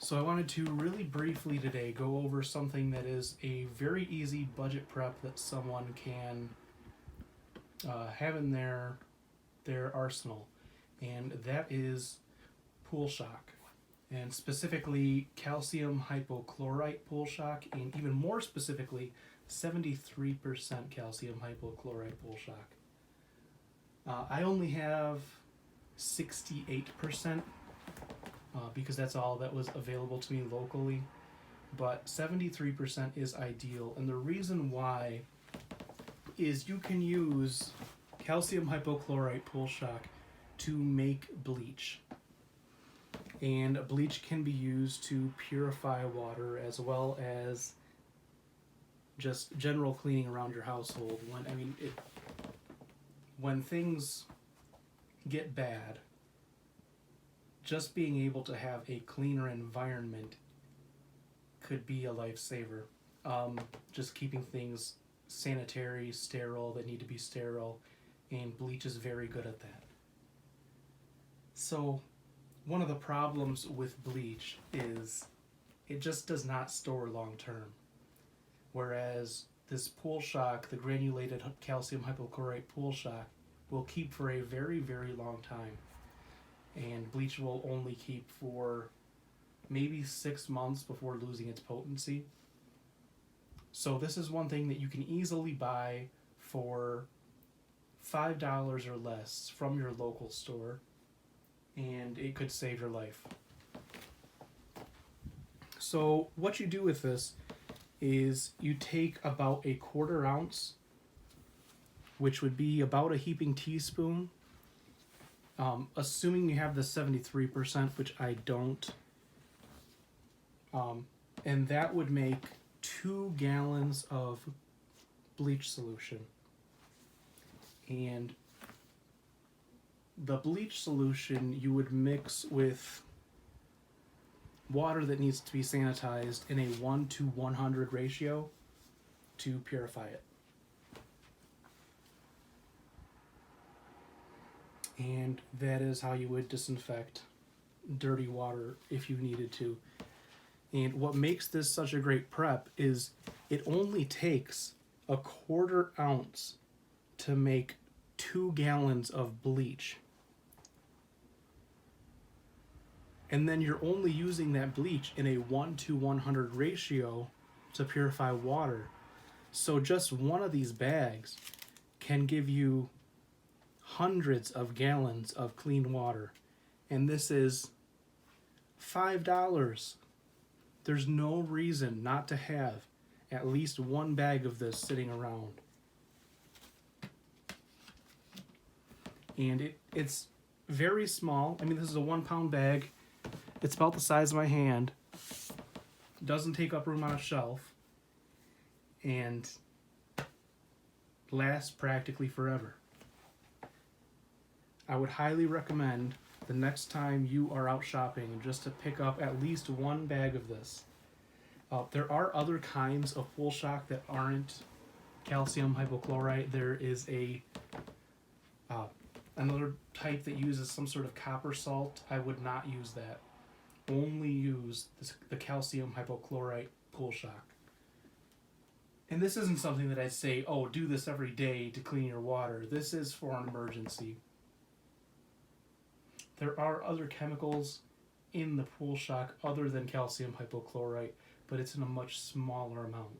So I wanted to really briefly today go over something that is a very easy budget prep that someone can have in their arsenal, and that is pool shock, and specifically calcium hypochlorite pool shock, and even more specifically 73% calcium hypochlorite pool shock. I only have 68%. Because that's all that was available to me locally. But 73% is ideal, and the reason why is you can use calcium hypochlorite pool shock to make bleach. And bleach can be used to purify water as well as just general cleaning around your household. When things get bad, just being able to have a cleaner environment could be a lifesaver. Just keeping things sanitary, sterile, that need to be sterile, and bleach is very good at that. So, one of the problems with bleach is it just does not store long term. Whereas this pool shock, the granulated calcium hypochlorite pool shock, will keep for a very, very long time. And bleach will only keep for maybe 6 months before losing its potency. So this is one thing that you can easily buy for $5 or less from your local store, and it could save your life. So what you do with this is you take about a 1/4 ounce, which would be about a heaping teaspoon, assuming you have the 73%, which I don't, and that would make 2 gallons of bleach solution. And the bleach solution you would mix with water that needs to be sanitized in a 1:100 ratio to purify it. And that is how you would disinfect dirty water if you needed to. And what makes this such a great prep is it only takes a 1/4 ounce to make 2 gallons of bleach. And then you're only using that bleach in a 1:100 ratio to purify water. So just one of these bags can give you hundreds of gallons of clean water. And this is $5. There's no reason not to have at least one bag of this sitting around. And it's very small. This is a 1-pound bag. It's about the size of my hand. Doesn't take up room on a shelf. And lasts practically forever. I would highly recommend the next time you are out shopping just to pick up at least one bag of this. There are other kinds of pool shock that aren't calcium hypochlorite. There is another type that uses some sort of copper salt. I would not use that. Only use the calcium hypochlorite pool shock. And this isn't something that I say, do this every day to clean your water. This is for an emergency. There are other chemicals in the pool shock other than calcium hypochlorite, but it's in a much smaller amount.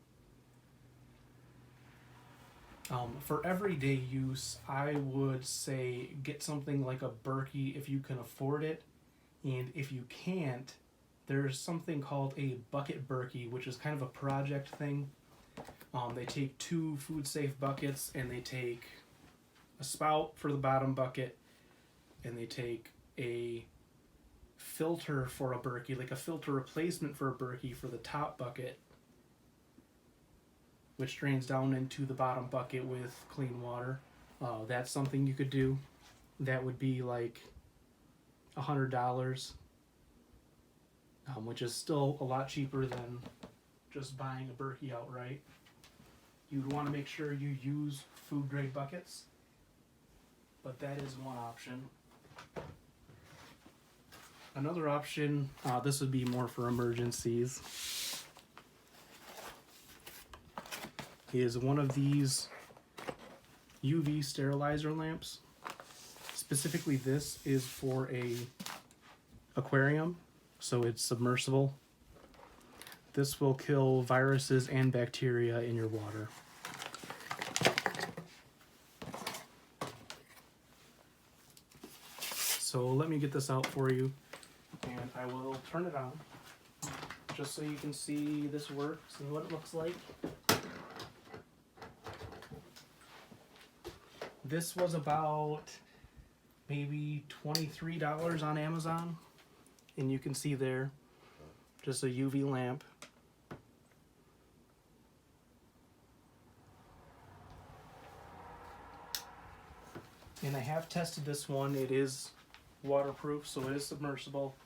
For everyday use, I would say get something like a Berkey if you can afford it. And if you can't, there's something called a bucket Berkey, which is kind of a project thing. They take 2 food-safe buckets, and they take a spout for the bottom bucket, and they take a filter for a Berkey, like a filter replacement for a Berkey for the top bucket, which drains down into the bottom bucket with clean water. That's something you could do. That would be like $100, which is still a lot cheaper than just buying a Berkey outright. You'd want to make sure you use food grade buckets. but that is one option. Another option, this would be more for emergencies, is one of these UV sterilizer lamps. Specifically, this is for a aquarium, so it's submersible. This will kill viruses and bacteria in your water. So let me get this out for you, and I will turn it on just so you can see this works and what it looks like. This was about maybe $23 on Amazon, and you can see there just a UV lamp. And I have tested this one. It is waterproof, so it is submersible.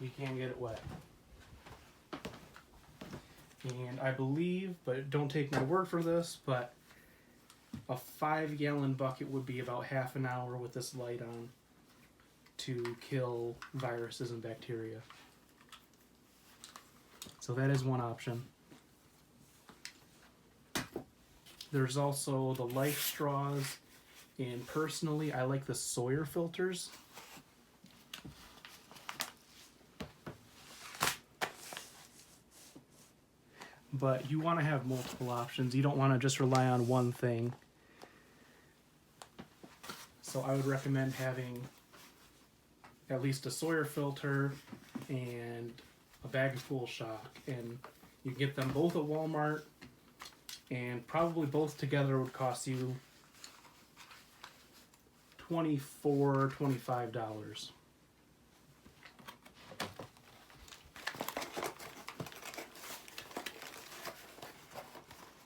You can get it wet. And I believe, but don't take my word for this, but a 5-gallon bucket would be about half an hour with this light on to kill viruses and bacteria. So that is one option. There's also the life straws, and personally I like the Sawyer filters. But you want to have multiple options. You don't want to just rely on one thing. So I would recommend having at least a Sawyer filter and a bag of pool shock. And you can get them both at Walmart, and probably both together would cost you $24, $25.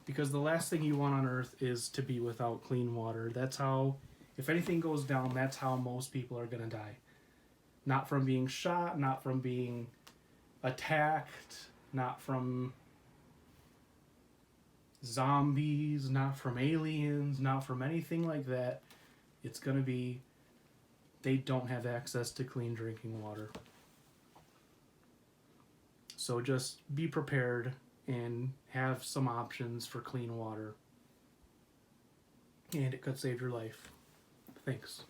Because the last thing you want on earth is to be without clean water. That's how, if anything goes down, that's how most people are going to die. Not from being shot, not from being attacked, not from zombies, not from aliens, not from anything like that. It's going to be they don't have access to clean drinking water. So just be prepared and have some options for clean water. And it could save your life. Thanks.